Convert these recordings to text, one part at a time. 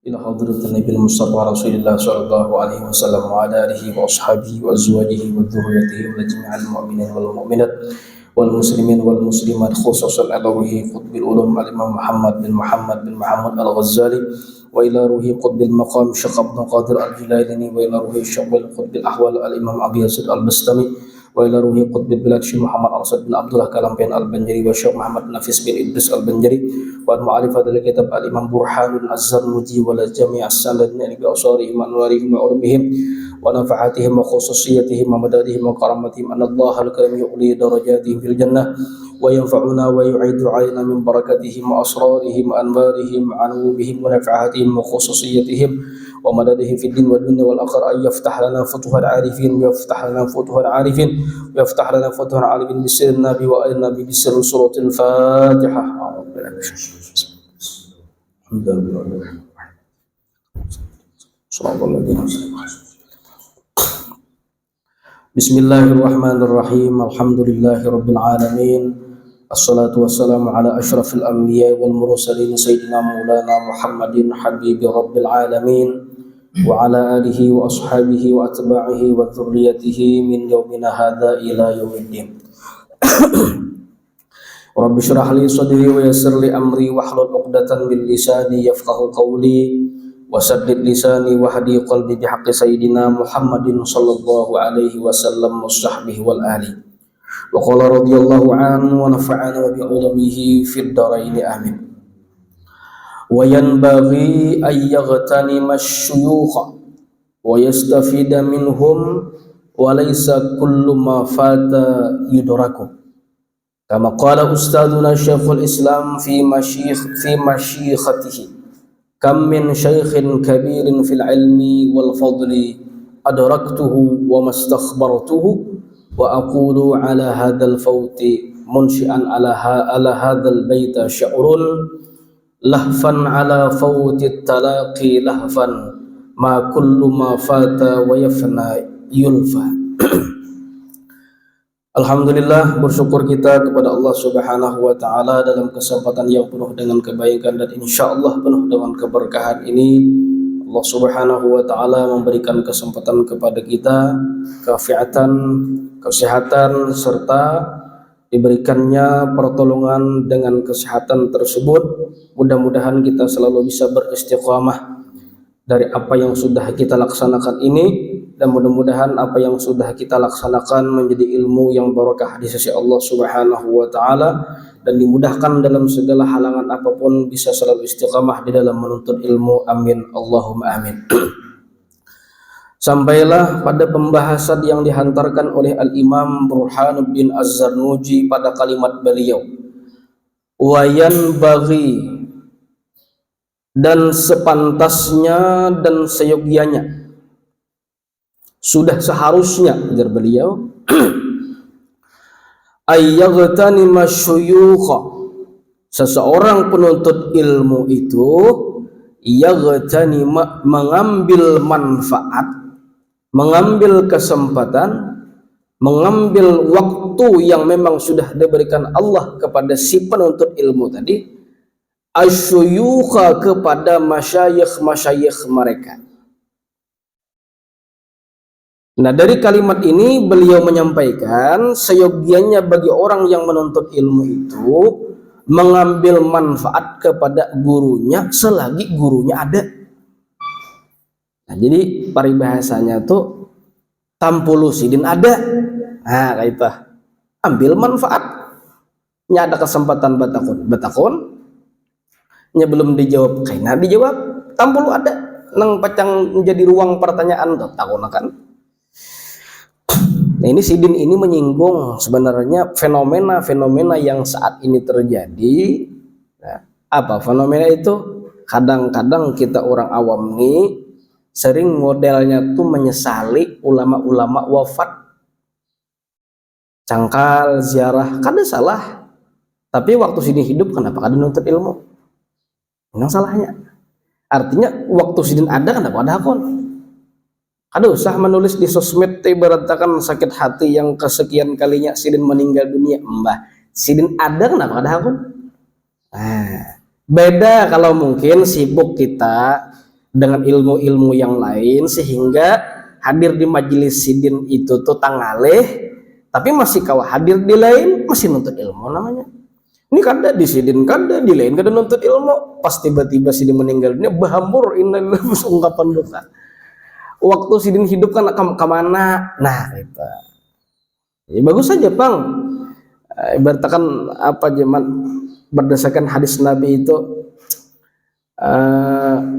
إلى حضرة النبي المصطفى رسول الله صلى الله عليه وسلم وعلى آله وأصحابه وأزواجه وذريته وجميع المؤمنين والمؤمنات والمسلمين والمسلمات خصوصا على روح قطب العلوم الإمام محمد بن محمد الغزالي، وإلى روح قطب المقام الشيخ عبد القادر الجيلاني، وإلى روح الشيخ قطب الأحوال الإمام أبي يزيد البستامي، وإلى روح قطب البلاد الشيخ محمد أرشد بن عبد الله كلامبين البنجري، والشيخ محمد نفيس بن إدريس البنجري، والمؤلف هذا الكتاب الإمام برهان الزرنوجي، ولجميع السالمين بأوصارهم وأنوارهم وعلومهم ونفعاتهم وخصوصيتهم ومدادهم وكرامتهم، أن الله الكريم يعلي درجاتهم في الجنة وينفعنا ويعيد علينا من بركاتهم وأسرارهم وأنوارهم وعلومهم ونفعاتهم وخصوصيتهم ومددهم في الدين والدنيا والآخرة، أن يفتح لنا فتوح العارفين ويفتح لنا فتوح العارفين ويفتح لنا فتوح العارفين بسر النبي وآل النبي بسر سورة الفاتحة. الحمد لله. Bismillahirrahmanirrahim. Alhamdulillahirabbil alamin. Assalatu wassalamu ala asyrafil anbiya wal mursalin sayyidina maulana Muhammadin habibi rabbil alamin wa ala alihi wa ashabihi wa atba'ihi wa dzurriyyatihi min yaumina hadza ila yaumiddin. Rabbi shrah li sadri wa yassir li amri wahlul 'uqdatam min lisani yafqahu qawli wasaddid lisani wahdi qalbi bihaqqi sayyidina Muhammadin sallallahu alaihi wasallam wa sahbihi wal ali. Wa qala radhiyallahu anhu wa nafa'ana bi ulumihi fid dharain amin. Wa yanbaghi ay yaghtanima asy-syuyukha wa yastafida minhum wa laysa kullu ma fata yudraku. Kama qala ustaduna Syekhul Islam fi masyikhatihi. Kam min syaikhin kabirin fil ilmi wal fadli adraktuhu wa mastakhbartuhu wa aqulu ala hadzal fawti munshi'an ala hadzal baita sya'run lahfan ala fawti talaqi lahfan ma kullu ma fata wa yafna yulfa. Alhamdulillah, bersyukur kita kepada Allah Subhanahu wa taala dalam kesempatan yang penuh dengan kebaikan dan insyaallah penuh dengan keberkahan ini. Allah Subhanahu wa taala memberikan kesempatan kepada kita keafiatan, kesehatan serta diberikannya pertolongan dengan kesehatan tersebut. Mudah-mudahan kita selalu bisa beristiqamah dari apa yang sudah kita laksanakan ini, dan mudah-mudahan apa yang sudah kita laksanakan menjadi ilmu yang barakah di sisi Allah Subhanahu wa taala dan dimudahkan dalam segala halangan apapun, bisa selalu istiqamah di dalam menuntut ilmu. Amin Allahumma amin. Sampailah pada pembahasan yang dihantarkan oleh Al-Imam Burhanuddin Az-Zarnuji pada kalimat beliau, wayan bagi, dan sepantasnya dan seyogyanya, sudah seharusnya, ujar beliau, ayyagtanima syuyukha, seseorang penuntut ilmu itu yagtanima, mengambil manfaat, mengambil kesempatan, mengambil waktu yang memang sudah diberikan Allah kepada si penuntut ilmu tadi, asyuyukha, kepada masyayikh mereka. Nah, dari kalimat ini beliau menyampaikan seyogianya bagi orang yang menuntut ilmu itu mengambil manfaat kepada gurunya selagi gurunya ada. Nah, jadi paribahasanya tuh tampulu sidin ada. Nah, kayak itu. Ambil manfaat. Nya ada kesempatan batakon. Nya belum dijawab, kayaknya dijawab. Tampulu ada. Nang pacang menjadi ruang pertanyaan tuh takon kan. Nah, ini sidin ini menyinggung sebenarnya fenomena yang saat ini terjadi. Nah, apa fenomena itu? Kadang-kadang kita orang awam nih sering modelnya tuh menyesali ulama-ulama wafat, cangkal ziarah, kada salah. Tapi waktu sidin hidup kenapa kada nuntut ilmu? Yang salahnya. Artinya waktu sidin ada kenapa ada hakon? Ada usah menulis di sosmed ibaratkan sakit hati yang kesekian kalinya sidin meninggal dunia. Mbah, sidin ada kenapa ada hakon? Nah, beda kalau mungkin sibuk kita dengan ilmu-ilmu yang lain, sehingga hadir di majelis sidin itu tuh tangaleh, tapi masih kawah hadir di lain masih nuntut ilmu namanya. Ini kada di sidin, kada di lain, kada nuntut ilmu, pas tiba-tiba sidin meninggal dunia bahambur innalillahi ungkapan duka. Waktu sidin hidup kan kemana? Nah itu ya bagus saja Bang. Ibaratkan apa zaman berdasarkan hadis Nabi itu,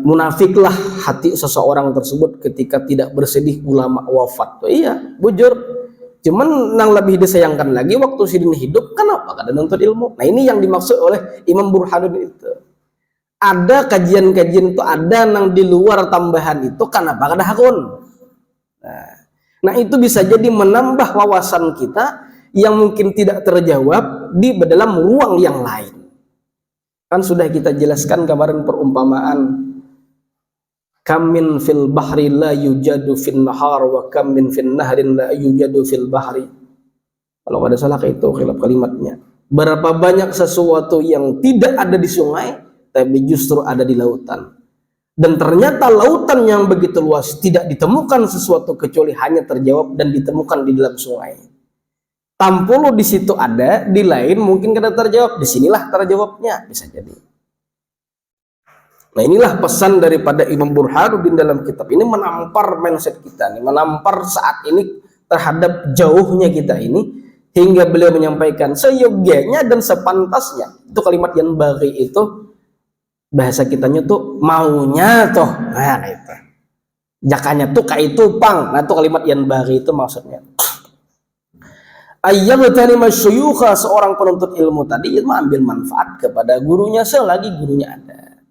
munafiklah hati seseorang tersebut ketika tidak bersedih ulama wafat. Tuh, iya, bujur. Cuman yang lebih disayangkan lagi waktu sidin hidup, kenapa kada nuntut ilmu? Nah ini yang dimaksud oleh Imam Burhanuddin itu. Ada kajian-kajian itu ada yang di luar tambahan itu, kenapa kada hakun? Nah itu bisa jadi menambah wawasan kita yang mungkin tidak terjawab di dalam ruang yang lain. Kan sudah kita jelaskan kemarin perumpamaan, kam min fil bahri la yujadu fin nahar wa kam min fin nahrin la yujadu fil bahri. Kalau ada salah itu khilaf kalimatnya. Berapa banyak sesuatu yang tidak ada di sungai tapi justru ada di lautan. Dan ternyata lautan yang begitu luas tidak ditemukan sesuatu kecuali hanya terjawab dan ditemukan di dalam sungai. Tampulu di situ ada, di lain mungkin kada terjawab, disinilah terjawabnya, bisa jadi. Nah inilah pesan daripada Imam Burhanuddin dalam kitab ini, menampar mindset kita nih, menampar saat ini terhadap jauhnya kita ini, hingga beliau menyampaikan seyogyanya dan sepantasnya. Itu kalimat yang bagi itu bahasa kitanya tuh maunya tuh, nah itu jakanya tuh kayak itu pang. Nah itu kalimat yang bagi itu maksudnya ayyabtani masyuyukha, seorang penuntut ilmu tadi itu ambil manfaat kepada gurunya selagi gurunya ada.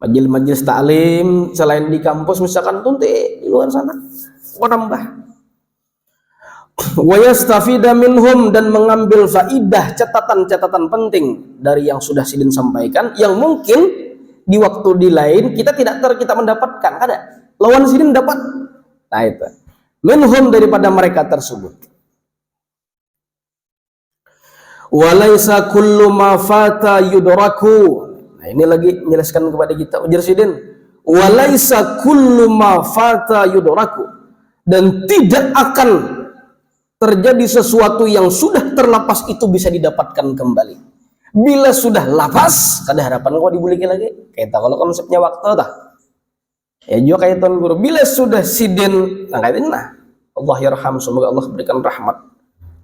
Majelis taklim selain di kampus misalkan tunti di luar sana menambah. Wa yastafida minhum, dan mengambil faidah, catatan-catatan penting dari yang sudah sidin sampaikan, yang mungkin di waktu di lain kita tidak kita mendapatkan, ada lawan sidin dapat. Nah itu minhum, daripada mereka tersebut. Walaisa kullu ma fata yudraku. Nah ini lagi menjelaskan kepada kita ujar sidin, walaisa kullu ma fata yudraku, dan tidak akan terjadi sesuatu yang sudah terlepas itu bisa didapatkan kembali. Bila sudah lapas, kada harapan kau dibuliki lagi. Kayak kalau konsepnya waktu tah. Ya juga kayak tuan guru. Bila sudah sidin, nah kayak ini nah. Allah yarham, semoga Allah berikan rahmat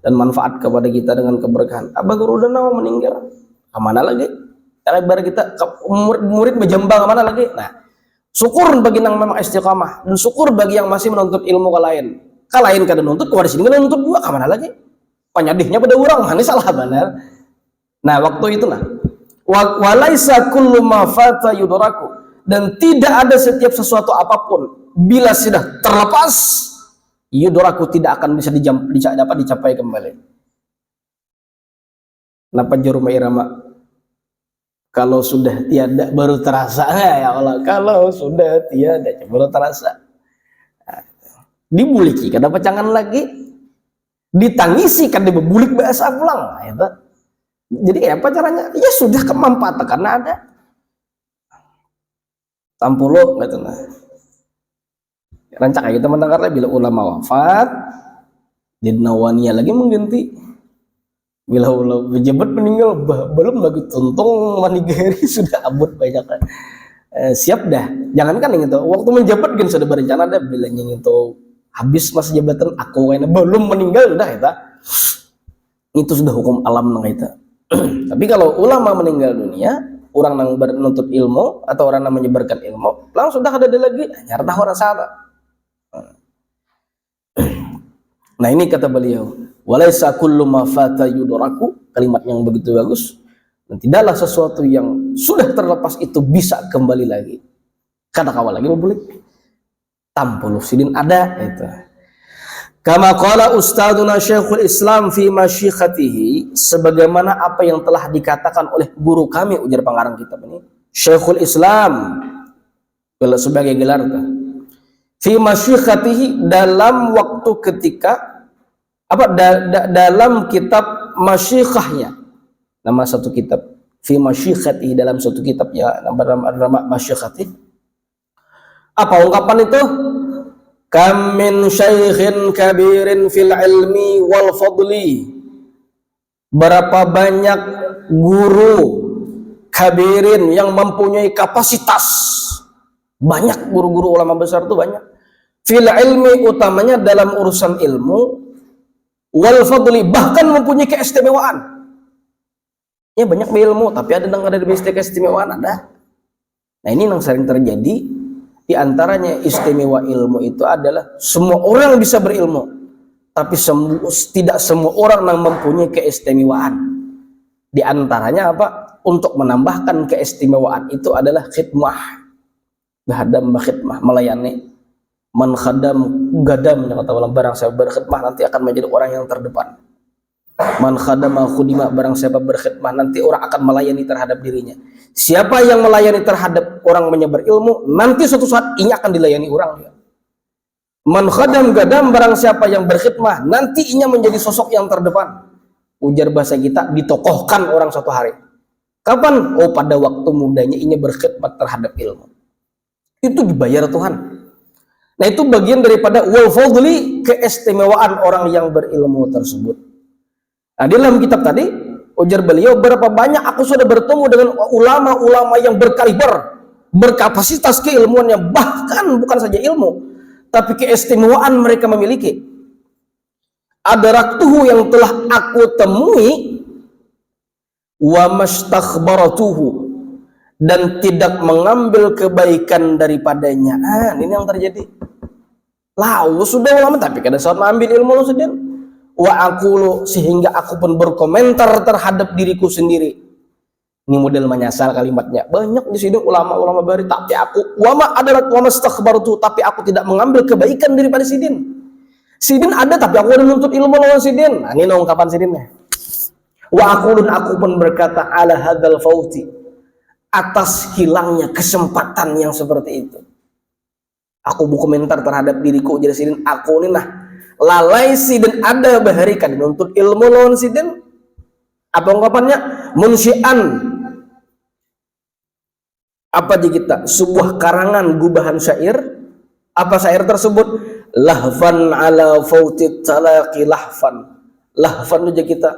dan manfaat kepada kita dengan keberkahan. Abah guru udah mau meninggal, kemana lagi? Ibarat kita murid berjambang kemana lagi? Nah, syukur bagi yang memang istiqamah, dan syukur bagi yang masih menuntut ilmu ke lain. Kalain kada nuntut, keluar sini kada nuntut juga, kemana lagi? Penyadihnya pada orang, ini salah benar. Nah, waktu itu nah, walaisa kullu ma fata yudraku, dan tidak ada setiap sesuatu apapun bila sudah terlepas, yudraku tidak akan bisa dapat dicapai kembali. Napa Rumah Irama? Kalau sudah tiada baru terasa, ya Allah. Kalau sudah tiada baru terasa. Dibuliki kada pacangan lagi, ditangisi kada bebulik bahasa pulang. Nah, itu. Jadi apa caranya? Ya sudah kemanfaatan karena ada. Tampulo gitu nah. Rancak kita mendengarnya bila ulama wafat, dinawania lagi mengganti. Bila ulama pejabat meninggal, belum lagi tuntung manigeri sudah abut banyak. Siap dah. Jangankan yang itu, waktu menjabat kan sudah berencana dah, bila yang itu habis masa jabatan aku kayaknya belum meninggal udah kita. Itu sudah hukum alam nang kita. Tapi kalau ulama meninggal dunia, orang yang menuntut ilmu atau orang yang menyebarkan ilmu, langsung sudah ada lagi nyarta orang sana. Nah ini kata beliau, walaisa kullu ma fata yudraku, kalimat yang begitu bagus, dan tidaklah sesuatu yang sudah terlepas itu bisa kembali lagi. Kata kawal lagi membulik, tampuluh sidin ada itu. Kama qala ustaduna Syekhul Islam fi masyikhatihi, sebagaimana apa yang telah dikatakan oleh guru kami, ujar pengarang kitab ini, Syekhul Islam sebagai gelar fi masyikhatihi, dalam waktu ketika apa dalam kitab masyikhahnya, nama satu kitab fi masyikhatihi, dalam satu kitab ya nama masyikhatihi, Apa ungkapan itu? Kam min syaikhin kabirin fil ilmi wal fadli. Berapa banyak guru kabirin yang mempunyai kapasitas. Banyak guru-guru ulama besar itu banyak. Fil ilmi, utamanya dalam urusan ilmu, wal fadli, bahkan mempunyai keistimewaan. Ya banyak ilmu, tapi ada yang ada di keistimewaan ada. Nah ini yang sering terjadi. Di antaranya istimewa ilmu itu adalah semua orang bisa berilmu, tapi tidak semua orang yang mempunyai keistimewaan. Di antaranya apa? Untuk menambahkan keistimewaan itu adalah khidmah. Bahadam khidmah, melayani. Man khadam gadam, kata ulama, barang siapa berkhidmah nanti akan menjadi orang yang terdepan. Man khadama khudima, barang siapa berkhidmah nanti orang akan melayani terhadap dirinya. Siapa yang melayani terhadap orang menyebar ilmu, nanti suatu saat ini akan dilayani orang. Man khadam gadam, barang siapa yang berkhidmah nanti inya menjadi sosok yang terdepan. Ujar bahasa kita, ditokohkan orang suatu hari. Kapan? Oh, pada waktu mudanya inya berkhidmat terhadap ilmu. Itu dibayar Tuhan. Nah itu bagian daripada wal fadli, keistimewaan orang yang berilmu tersebut. Nah dalam kitab tadi ujar beliau, berapa banyak aku sudah bertemu dengan ulama-ulama yang berkaliber, berkapasitas keilmuannya, bahkan bukan saja ilmu, tapi keistimewaan mereka memiliki. Adaraktuhu, yang telah aku temui, wa mastakhbaratuhu, dan tidak mengambil kebaikan daripadanya. Ini yang terjadi. Lalu sudah ulama tapi kada saat mengambil ilmu lu sendiri. Wa aqulu, sehingga aku pun berkomentar terhadap diriku sendiri. Ini model menyasar kalimatnya. Banyak di sini ulama-ulama bari, tapi aku wama adalah wama stakhbartu, tapi aku tidak mengambil kebaikan daripada sidin. Sidin ada tapi aku ada menuntut ilmu lawan sidin. Nah, ini ungkapan sidinnya. Wa aqulun, aku pun berkata, ala hadzal fauti, atas hilangnya kesempatan yang seperti itu. Aku berkomentar terhadap diriku, jadi sidin aku ini nah lalai sidin ada baharikan menuntut ilmu lawan sidin. Apa ungkapannya? Munsyian, apa di kita? Sebuah karangan gubahan syair. Apa syair tersebut? Lahfan ala fautit talaqi lahfan. Lahfan aja kita.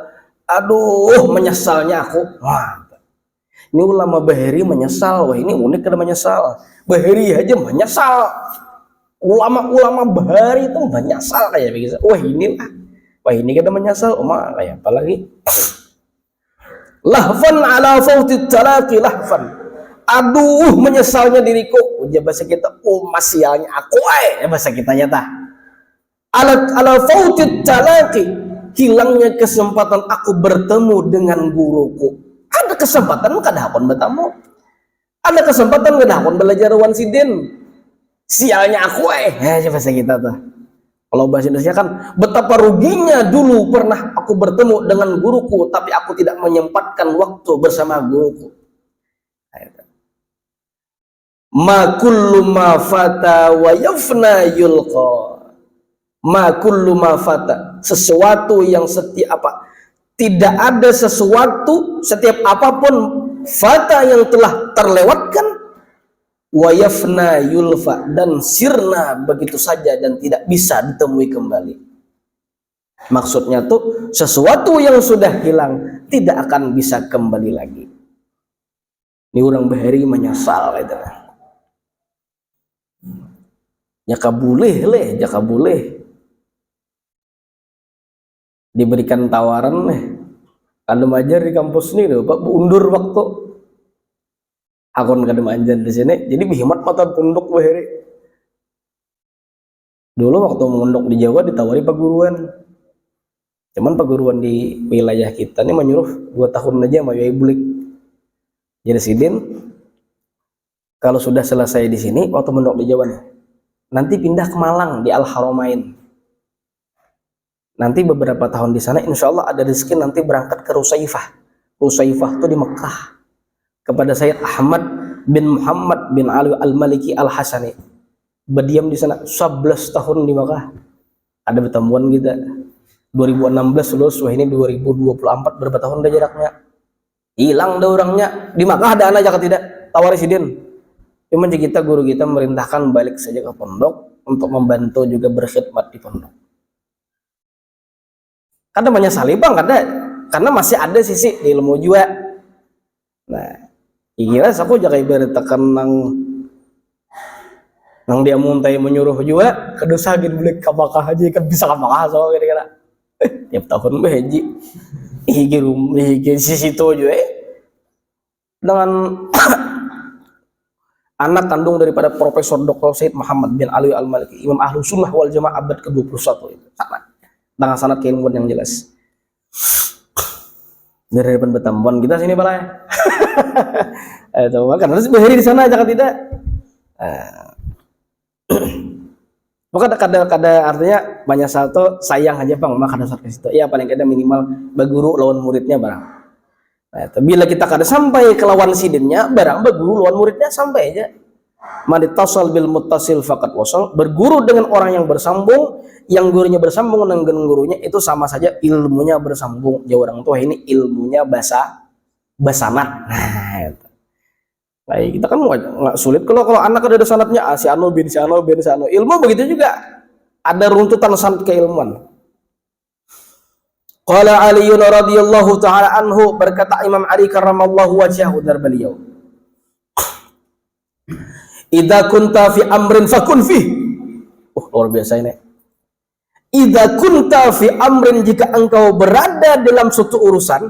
Aduh, menyesalnya aku. Wah, ini ulama Bahari menyesal. Wah, ini unik kada menyesal. Bahari aja menyesal. Ulama-ulama Bahari itu menyesal kayak begitu. Wah, inilah. Wah, ini kada menyesal. Kayak apalagi. Lahfan ala fautit talaqi lahfan. Aduh, menyesalnya diriku. Ujar bahasa kita, oh masialnya aku bahasa kita nyata. Ala fautit talaqi, hilangnya kesempatan aku bertemu dengan guruku. Ada kesempatan kada hakon bertemu. Ada kesempatan kada hakon belajar wan sidin. Sialnya aku bahasa kita tuh. Kalau bahasa Indonesia kan, betapa ruginya dulu pernah aku bertemu dengan guruku, tapi aku tidak menyempatkan waktu bersama guruku. Ma kullu ma fata wa yafna yulqa. Ma kullu ma fata, sesuatu yang tidak ada sesuatu, setiap apapun fata yang telah terlewatkan, wa yafna yulfa, dan sirna begitu saja dan tidak bisa ditemui kembali. Maksudnya tuh sesuatu yang sudah hilang tidak akan bisa kembali lagi. Ini orang Bahari menyesal itu. Jaka boleh diberikan tawaran kada majar di kampus ini Pak, undur waktu. Akon kada manjan di sini, jadi bihimat mata pondok Bahari. Dulu waktu mondok di Jawa ditawari perguruan. Cuman perguruan di wilayah kita ini menyuruh 2 tahun aja mau bulik. Jadi sidin kalau sudah selesai di sini waktu mondok di Jawa nih, nanti pindah ke Malang di Al Haramain. Nanti beberapa tahun di sana insya Allah ada rezeki nanti berangkat ke Rusaifah. Rusaifah itu di Mekah. Kepada Sayyid Ahmad bin Muhammad bin Ali Al-Maliki Al-Hasani. Berdiam di sana 11 tahun di Mekah. Ada pertemuan kita 2016 lulus, wah ini 2024 berapa tahun dah jaraknya. Hilang dah orangnya. Di Mekah ada anak jaga tidak? Tawari sidin. Cuma kita guru kita merintahkan balik saja ke pondok untuk membantu juga berkhidmat di pondok. Karena banyak salih bang, karena masih ada sisi di ilmu juga. Nah, kira aku jaga ibarat tekan nang dia muntai menyuruh juga kedosa gini beli kapakah haji kan bisa kapakah so kira-kira tiap tahun haji higi sisi itu juga dengan anak kandung daripada Profesor Dr. Said Muhammad bin Ali Al-Maliki, Imam Ahlus Sunnah wal Jamaah abad ke-21 itu. Dengan sanad keilmuan yang jelas. Dari depan Betambuan kita sini balai. Itu karena sehari di sana jangan tidak. Maka kada artinya banyak satu sayang aja bang, maka ada satu situ. Ya paling kada minimal baguru lawan muridnya barang. Nah, bila kita kada sampai ke lawan sidinnya, barang berguru lawan muridnya sampai aja. Manitasal bil muttasil faqat wasal, berguru dengan orang yang bersambung, yang gurunya bersambung dengan gurunya itu sama saja ilmunya bersambung. Jauh orang tua ini ilmunya basanat. Nah, itu. Baik, kita kan nggak sulit kalau anak ada sanatnya si anu bin si anu bin si anu. Ilmu begitu juga ada runtutan sanat keilmuan. Qala Ali radhiyallahu taala anhu, berkata Imam Ali karramallahu wajhahu dari beliau, idza kunta fi amrin fakun fi. Luar biasa ini. Idza kunta fi amrin, jika engkau berada dalam suatu urusan,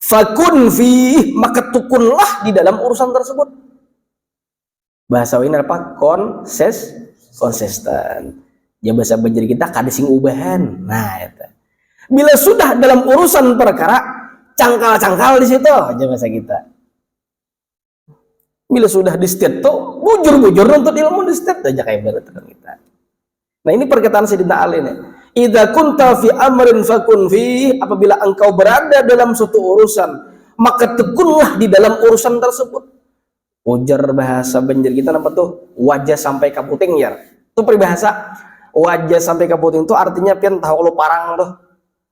fakun fi, maka tukunlah di dalam urusan tersebut. Bahasa ini apa? Konsisten. Ya bahasa banjir kita kada sing ubahan. Nah, itu. Bila sudah dalam urusan perkara, cangkal-cangkal di situ aja bahasa kita. Bila sudah di state tuh bujur-bujur nuntut ilmu di state aja kayak berarti kita. Nah, ini perkataan Sayyidina Ali nih. Idza kunta fi amrin fakun fi, apabila engkau berada dalam suatu urusan, maka tekunlah di dalam urusan tersebut. Ujar bahasa banjir kita apa tuh? Wajah sampai kaputing ya. Itu peribahasa. Wajah sampai kaputing itu artinya pian tahu kalau parang tuh.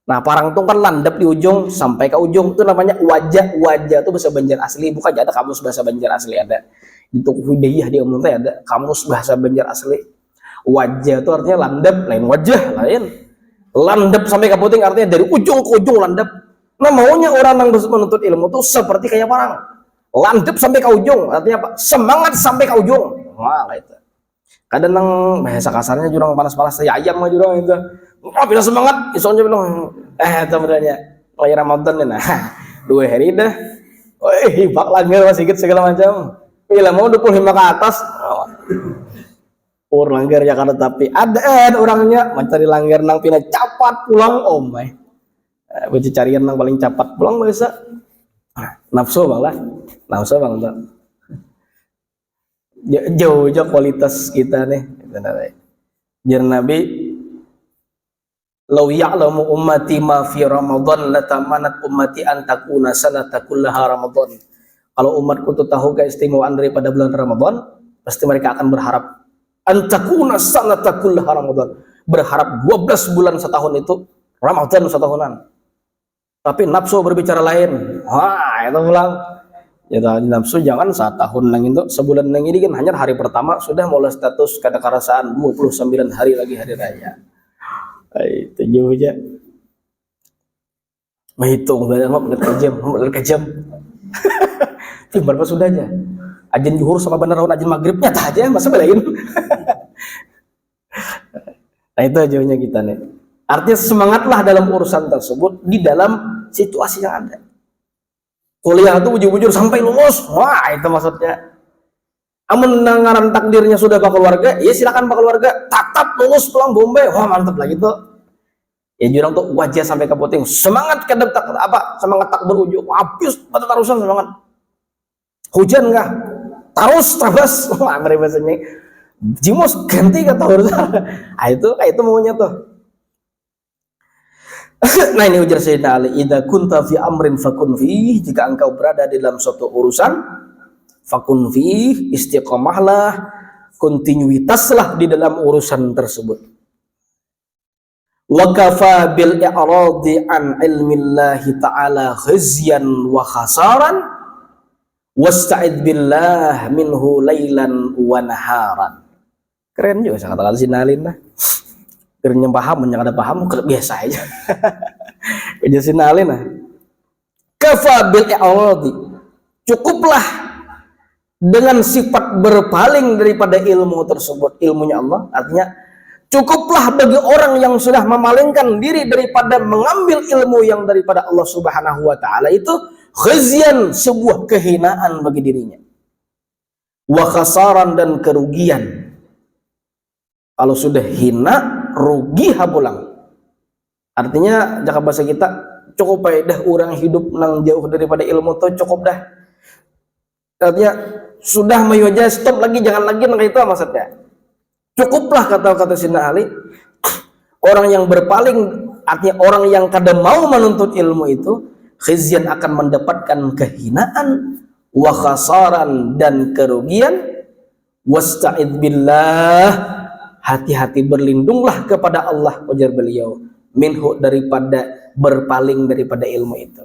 Nah, parang itu kan landap di ujung sampai ke ujung, itu namanya wajah. Wajah itu bahasa Banjar asli, bukan ada kamus bahasa Banjar asli ada. Di toko Hidayah di umum ada kamus bahasa Banjar asli. Wajah itu artinya landap, lain wajah, lain. Landap sampai ke puting artinya dari ujung ke ujung landap. Nah, maunya orang yang menuntut ilmu itu seperti kayak parang. Landap sampai ke ujung, artinya apa? Semangat sampai ke ujung. Wah, itu. Kadang nang bahasa kasarnya jurang panas-panas ya ayam mah jurang itu. Bila semangat, isonnya bilang, sebenarnya lagi Ramadan nih, nah, 2 hari dah, bak langgar masih sedikit segala macam. Bila mau 25 ke atas, langgar ya karena tapi ada orangnya mencari langgar nang pina capat pulang, oh my, baca carian nang paling capat pulang biasa, nafsu bang lah, nafsu bang tuh, jauh kualitas kita nih, jar Nabi. Lau ya'lamu ummati ma fi Ramadan latamanat ummati an takuna sanata kullaha Ramadan. Kalau umatku itu tahu keistimewaan daripada bulan Ramadan, pasti mereka akan berharap an takuna sanata kullaha Ramadan. Berharap 12 bulan setahun itu Ramadan setahunan. Tapi nafsu berbicara lain. Wah, itu pulang. Ya nafsu jangan 1 tahun lang itu, sebulan lang ini kan hanya hari pertama sudah mulai status kedekarasaan 29 hari lagi hari raya. Itu jauh aja. Menghitung menit ke jam. Berapa sudah aja. Azan zuhur sama benar azan maghrib nyata aja masa belain. Nah, itu jauhnya kita nih. Artinya semangatlah dalam urusan tersebut di dalam situasi yang ada. Kuliah itu bujur-bujur sampai lulus. Wah, itu maksudnya. Amun ngaran takdirnya sudah pak keluarga, ya silakan pak keluarga, tatap lulus pulang Bombay, wah mantap lagi tuh. Ya jurang tuh wajah sampai ke puting, semangat kadang tak apa, semangat tak berujung, habis pada tarusan semangat. Hujan enggak? Terus, wah bahasanya. Jimus ganti kata urusan. Itu maunya tuh. Nah ini ujar Sayyidina Ali, idza kunta fi amrin fakun fi, jika engkau berada dalam suatu urusan, fakun fi, istiqomahlah, kontinuitaslah di dalam urusan tersebut. Wa kafa bil i'radi an ilmillahi ta'ala khizyan wa khasaran Wasta'id billah minhu lailan wa naharan. Keren juga kata-kata sinalin lah. Keren yang paham, yang ada paham biasa aja. Kerja sinalin lah. Kafa bil i'radi. Cukuplah dengan sifat berpaling daripada ilmu tersebut, ilmunya Allah. Artinya cukuplah bagi orang yang sudah memalingkan diri daripada mengambil ilmu yang daripada Allah Subhanahu wa taala itu khizyan, sebuah kehinaan bagi dirinya. Wa khasaran, dan kerugian. Kalau sudah hina, rugi hapulang. Artinya jaka bahasa kita cukup dah orang hidup nang jauh daripada ilmu tuh cukup dah. Artinya sudah mayoja stop lagi, jangan lagi nang itu maksudnya. Cukuplah kata Sina Ali, orang yang berpaling, artinya orang yang kada mau menuntut ilmu itu khizyan, akan mendapatkan kehinaan, wa khasaran, dan kerugian. Wasta'id billah, hati-hati berlindunglah kepada Allah, ujar beliau, minhu, daripada berpaling daripada ilmu itu.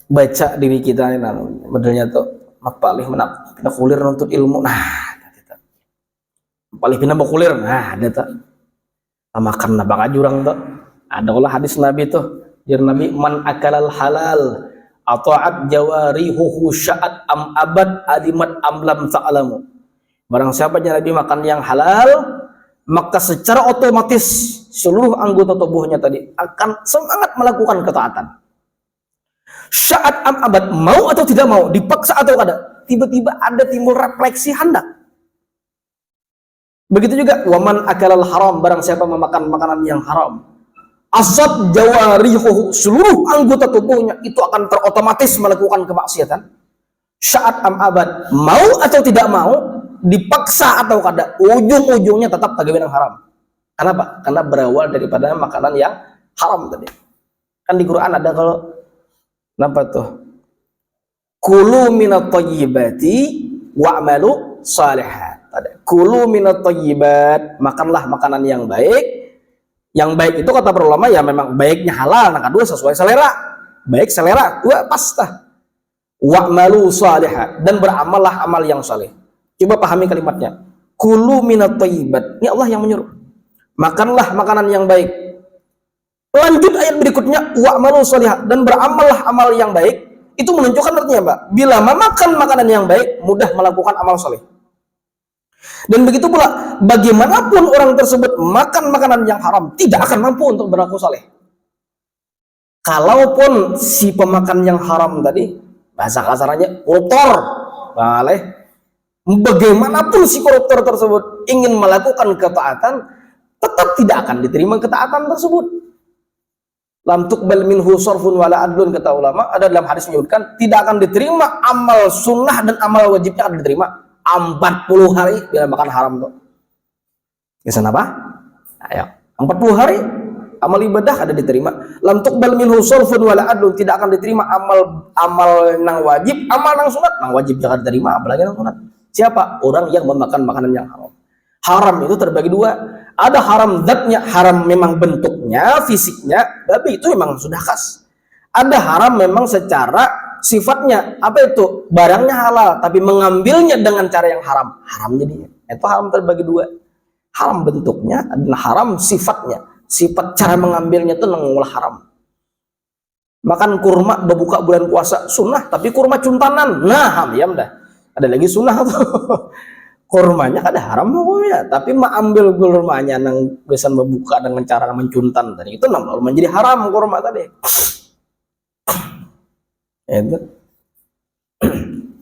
Baca diri kita ini modelnya tuh mapalih pina kulir nuntut ilmu, nah palih pina bakulir, nah ada tuh makan nabang ajurang tuh. Ada olah hadis Nabi tuh, jar Nabi, man akalal halal ata'at jawarihuhu sya'at am abad adimat amlam ta'alamu. Barang siapa yang Nabi makan yang halal, maka secara otomatis seluruh anggota tubuhnya tadi akan semangat melakukan ketaatan. Sya'at am abad, mau atau tidak mau, dipaksa atau kada, tiba-tiba ada timbul refleksi hendak. Begitu juga waman akalal haram, barang siapa memakan makanan yang haram, asab jawarihuhu, seluruh anggota tubuhnya itu akan terotomatis melakukan kemaksiatan. Sya'at am abad, mau atau tidak mau, dipaksa atau kada, ujung-ujungnya tetap tagawin yang haram. Kenapa? Karena berawal daripada makanan yang haram tadi. Kan di Quran ada kalau apa tuh? Kulu minat thayyibati wa'malu salihat. Ada kulu minat thayyibat, makanlah makanan yang baik. Yang baik itu kata para ulama ya memang baiknya halal, nah kedua sesuai selera. Baik selera, dua pasta. Wa'malu salihat, dan beramallah amal yang saleh. Coba pahami kalimatnya. Kulu minat thayyibat. Ini Allah yang menyuruh. Makanlah makanan yang baik. Lanjut ayat berikutnya, wa'malu salihat, dan beramallah amal yang baik. Itu menunjukkan artinya, Mbak, bila memakan makanan yang baik, mudah melakukan amal saleh. Dan begitu pula bagaimanapun orang tersebut makan makanan yang haram, tidak akan mampu untuk berlaku saleh. Kalaupun si pemakan yang haram tadi, bahasa kasarnya koruptor, boleh. Bagaimanapun si koruptor tersebut ingin melakukan ketaatan, tetap tidak akan diterima ketaatan tersebut. Lam tuqbal minhu sarfun wala adlun, kata ulama. Ada dalam hadis menyebutkan tidak akan diterima amal sunnah dan amal wajibnya akan diterima 40 hari bila makan haram tuh. Kesan apa? Ayo, 40 hari amal ibadah ada diterima. Lam tuqbal minhu sarfun wala adlun, tidak akan diterima amal nang wajib, amal nang sunat. Nang wajib jangan diterima, apalagi nang sunat. Siapa? Orang yang memakan makanan yang haram. Haram itu terbagi dua. Ada haram zatnya, haram memang bentuknya, fisiknya, tapi itu memang sudah khas. Ada haram memang secara sifatnya, apa itu? Barangnya halal, tapi mengambilnya dengan cara yang haram. Haram jadinya. Itu haram terbagi dua. Haram bentuknya dan haram sifatnya. Sifat cara mengambilnya itu mengolah haram. Makan kurma berbuka bulan puasa sunnah, tapi kurma cuntanan, nah ham dah. Ada lagi sunnah tuh. Kurmanya kada haram pokoknya, tapi mengambil kurmanya nang bisa membuka dengan cara mencuntan tadi itu namanya menjadi haram kurma tadi. Itu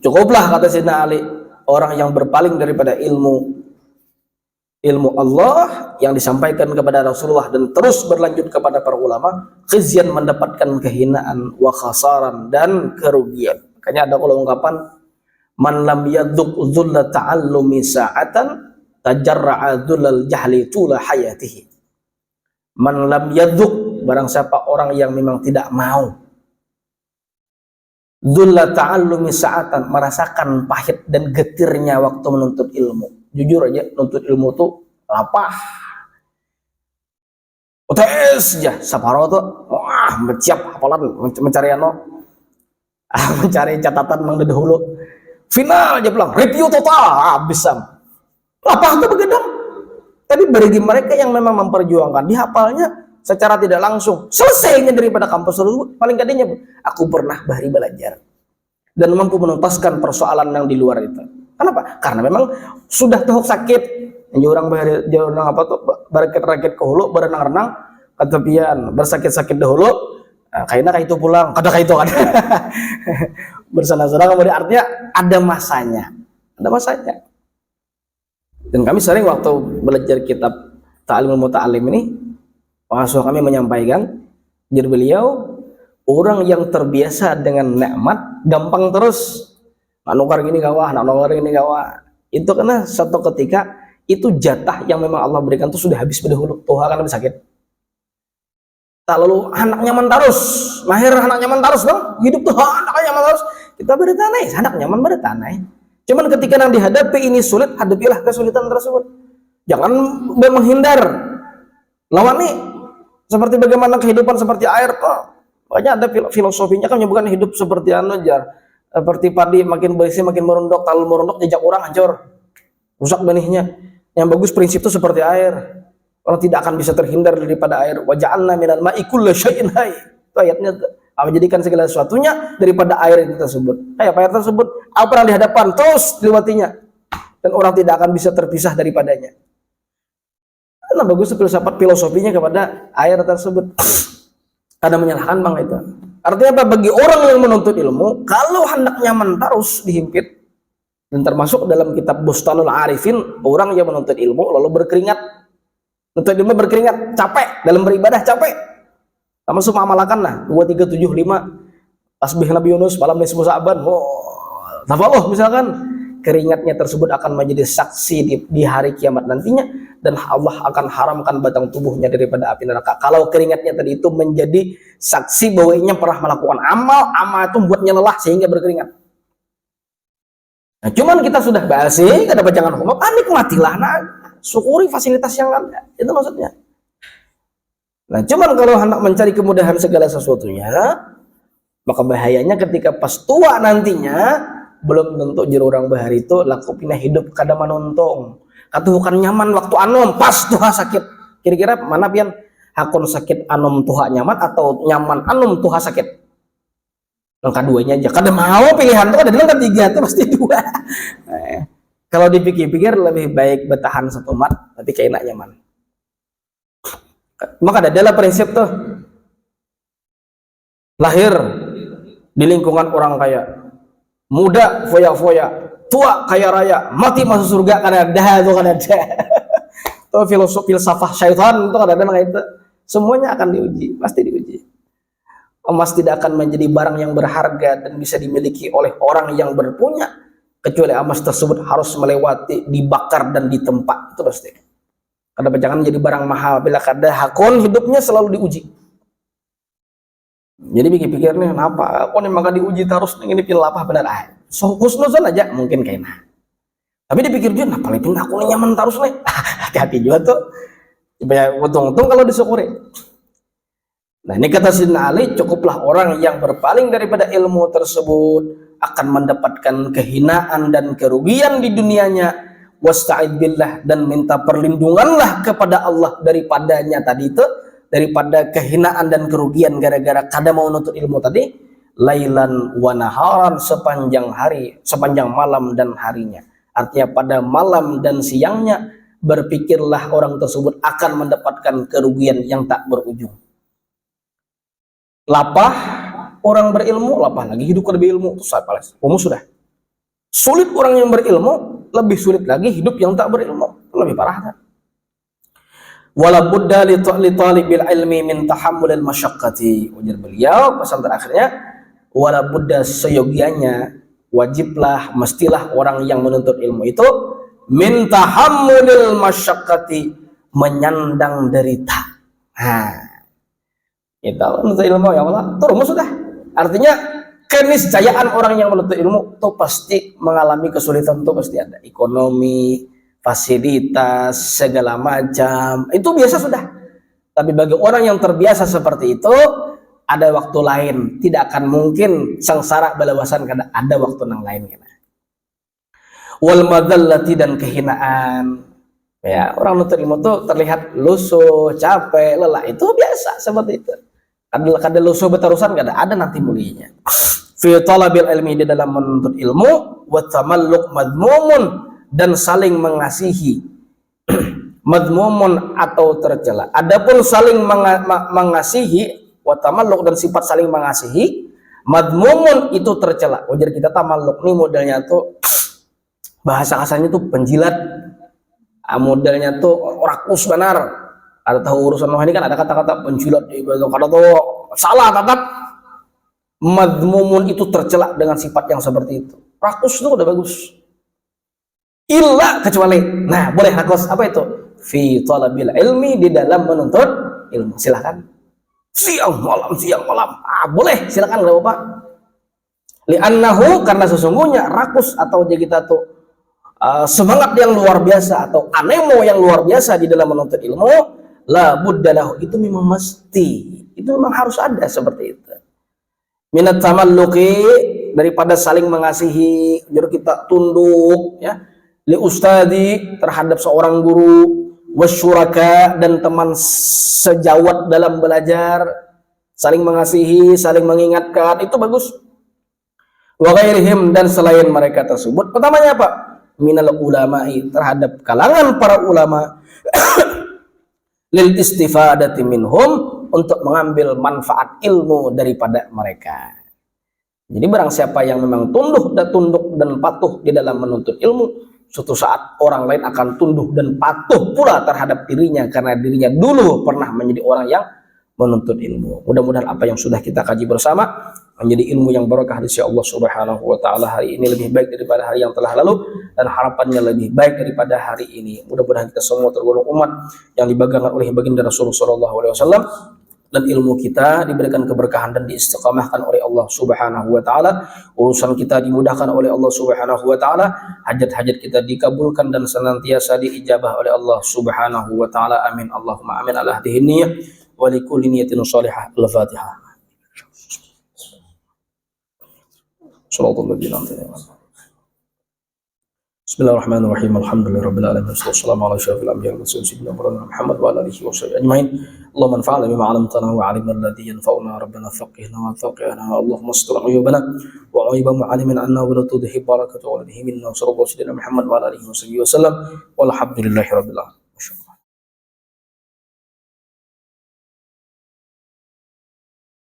cukuplah kata Sayyidina Ali, orang yang berpaling daripada ilmu Allah yang disampaikan kepada Rasulullah dan terus berlanjut kepada para ulama, khizyan, mendapatkan kehinaan, wa khasaran, dan kerugian. Makanya ada kalau ungkapan man lam yadzuq dzulla ta'allumi sa'atan tajarra'a dzullal jahli tula hayatihi. Man lam yadzuq, barang siapa orang yang memang tidak mau dzulla ta'allumi sa'atan, merasakan pahit dan getirnya waktu menuntut ilmu. Jujur aja, menuntut ilmu tuh lapah. UTS aja saparo tuh wah siap hafalan mencari ano. Mencari catatan mang dahulu. Final aja pulang, review total habis sam. Apa itu begadang? Tapi bagi mereka yang memang memperjuangkan, dihafalnya secara tidak langsung. Selesainya daripada kampus tersebut, paling kadangnya aku pernah bahari belajar dan mampu menuntaskan persoalan yang di luar itu. Kenapa? Karena memang sudah tuh sakit. Yang orang bahari, orang apa tuh berakit-rakit ke hulu, berenang-renang ke tepian, bersakit-sakit dahulu. Nah, kayaknya itu pulang, kadang itu kan. Bersenang-senang kemudian artinya ada masanya. Ada masanya. Dan kami sering waktu belajar kitab Ta'limul Muta'allim ini, pengasuh kami menyampaikan, jadi beliau orang yang terbiasa dengan nikmat gampang terus nak nukar gini kawah, nak nukar gini kawah. Itu karena suatu ketika itu jatah yang memang Allah berikan itu sudah habis berdahulu. Tuhan kan lebih sakit. Tak lalu anak nyaman terus, mahir anak nyaman terus bang, hidup tuh anak nyaman terus. Kita bertanai, anak nyaman bertanai. Cuman ketika yang dihadapi ini sulit, hadapilah kesulitan tersebut. Jangan menghindar. Lawan nih, seperti bagaimana kehidupan seperti air kok. Banyak ada filosofinya kan bukan hidup seperti jar. Seperti padi makin bersih makin merunduk, kalau merunduk jejak orang hancur. Rusak benihnya. Yang bagus prinsip itu seperti air. Orang tidak akan bisa terhindar daripada air. Wa ja'alna minal ma'i kulli syai'in hayy. Itu ayatnya. Menjadikan segala sesuatunya daripada air itu tersebut. Air tersebut apa yang dihadapan terus dilewatinya dan orang tidak akan bisa terpisah daripadanya. Karena bagus filsafat filosofinya kepada air tersebut. Ada menyalahkan bang itu. Artinya apa? Bagi orang yang menuntut ilmu, kalau hendak nyaman terus dihimpit, dan termasuk dalam kitab Bustanul Arifin, orang yang menuntut ilmu lalu berkeringat, menuntut ilmu berkeringat, capek dalam beribadah capek. Sama semua amalakan lah 2, 3, 7, 5 tasbih Nabi Yunus malam nisfu Sa'ban. Tafallah misalkan keringatnya tersebut akan menjadi saksi di hari kiamat nantinya dan Allah akan haramkan batang tubuhnya daripada api neraka. Kalau keringatnya tadi itu menjadi saksi bahwa ia pernah melakukan amal itu membuatnya lelah sehingga berkeringat. Nah, cuman kita sudah basi, kada jangan ngomong, nikmatilah, nah, syukuri fasilitas yang ada. Itu maksudnya. Nah, cuman kalau hendak mencari kemudahan segala sesuatunya, maka bahayanya ketika pas tua nantinya belum tentu jero orang bahari itu laku pindah hidup kada manuntung. Katuhukan nyaman waktu anom pas tuha sakit. Kira-kira mana pian hakun sakit anom tuha nyaman atau nyaman anom tuha sakit? Yang keduanya aja. Kada mau pilihan tuh ada bilang ketiga tuh pasti dua. Kalau dipikir-pikir lebih baik bertahan satu mat tapi kayak enak nyaman. Maka adalah prinsip tuh lahir di lingkungan orang kaya, muda foya-foya, tua kaya raya, mati masuk surga kan ada tuh kan ada. Tuh filsafah syaitan itu kan ada itu. Semuanya akan diuji, pasti diuji. Emas tidak akan menjadi barang yang berharga dan bisa dimiliki oleh orang yang berpunya kecuali emas tersebut harus melewati dibakar dan ditempa. Itu pasti. Kada jangan menjadi barang mahal bila kada hakun hidupnya selalu diuji. Jadi pikir-pikir nih kenapa aku nih maka diuji terus ini pil apa benar so husnuzon aja mungkin kayaknya. Tapi dipikir juga nah paling aku nih nyaman terus nih. Hati-hati juga tuh. Supaya untung-untung kalau disyukuri. Nah, ini kata Sayyidina Ali, cukuplah orang yang berpaling daripada ilmu tersebut akan mendapatkan kehinaan dan kerugian di dunianya. Wasta'id billah dan minta perlindunganlah kepada Allah daripadanya tadi itu, daripada kehinaan dan kerugian gara-gara kada mau nuntut ilmu tadi, lailan wa naharan sepanjang hari, sepanjang malam dan harinya. Artinya pada malam dan siangnya berpikirlah orang tersebut akan mendapatkan kerugian yang tak berujung. Lapah orang berilmu, lapah lagi hidup lebih ilmu, umum sudah. Sulit orang yang berilmu, lebih sulit lagi hidup yang tak berilmu, lebih parah. Wala budda li talibil ilmi min tahammulil masyaqqati. Ujar beliau pesan terakhirnya, wala budda seyogianya, wajiblah, mestilah orang yang menuntut ilmu itu min tahammulil masyaqqati, menyandang derita. Kita menuntut ilmu ya Allah, terus sudah. Artinya keniscayaan orang yang menuntut ilmu itu pasti mengalami kesulitan, itu pasti ada ekonomi, fasilitas, segala macam, itu biasa sudah. Tapi bagi orang yang terbiasa seperti itu, ada waktu lain, tidak akan mungkin sengsara balawasan kada ada waktu nang lain kena. Wal madallati dan kehinaan. Ya, orang nuntut ilmu tuh terlihat lusuh, capek, lelah, itu biasa seperti itu. Kada lusuh berterusan ada nanti mulianya. Fi talabil ilmi, di dalam menuntut ilmu, wa tamalluq madmumun, dan saling mengasihi. Madmumun atau tercela. Adapun saling mengasihi, wa tamalluq dan sifat saling mengasihi, madmumun itu tercela. Wajar kita tamalluq nih modelnya tuh bahasa kasarnya tuh penjilat. Modelnya tuh rakus benar. Ada tahu urusan ini kan ada kata-kata penjilat, kata tuh salah tatap. Madmumun itu tercela dengan sifat yang seperti itu. Rakus itu udah bagus. Illa kecuali, nah boleh rakus apa itu? Fi talabil ilmi, di dalam menuntut ilmu. Silakan. Siang malam. Boleh, silakan enggak apa-apa. Li'annahu, karena sesungguhnya rakus atau kita tuh semangat yang luar biasa atau anemo yang luar biasa di dalam menuntut ilmu, la buddalahu, itu memang mesti, itu memang harus ada seperti itu. Minat tamalluqi, daripada saling mengasihi, jadi kita tunduk ya, li ustadi, terhadap seorang guru, wasyuraka, dan teman sejawat dalam belajar, saling mengasihi, saling mengingatkan, itu bagus. Wa ghairihim, dan selain mereka tersebut. Pertamanya apa? Minal ulama'i, terhadap kalangan para ulama, lil istifadati minhum, untuk mengambil manfaat ilmu daripada mereka. Jadi barang siapa yang memang tunduk dan patuh di dalam menuntut ilmu, suatu saat orang lain akan tunduk dan patuh pula terhadap dirinya, karena dirinya dulu pernah menjadi orang yang menuntut ilmu. Mudah-mudahan apa yang sudah kita kaji bersama menjadi ilmu yang barokah di sisi Allah Subhanahu wa taala. Hari ini lebih baik daripada hari yang telah lalu, dan harapannya lebih baik daripada hari ini. Mudah-mudahan kita semua tergolong umat yang dibanggakan oleh baginda Rasulullah sallallahu alaihi wasallam, dan ilmu kita diberikan keberkahan dan diistiqamahkan oleh Allah Subhanahu wa taala. Urusan kita dimudahkan oleh Allah Subhanahu wa taala, hajat-hajat kita dikabulkan dan senantiasa diijabah oleh Allah Subhanahu wa taala. Amin Allahumma amin. Ala hadhihi niyyah wa likulli niyatin shalihah. Al-Fatihah. Bismillahirrahmanirrahim. Alhamdulillahirabbil alamin. Wassalamu ala asyrofil anbiya'i wal mursalin sayyidina Muhammad wa ala alihi wa sahbihi ajmain. Allahumma anfa'na bima 'allamtana wa 'allimna alladhi yanfa'una. Rabbana faqihna wa faqihna. Allahumma astur 'uyubana wa 'uyuba mu'allimin 'anna wa la tudhib barakata wa la minna. Sallallahu alaihi Muhammad wa ala alihi wa sahbihi wasallam. Walhamdulillahirabbil alamin.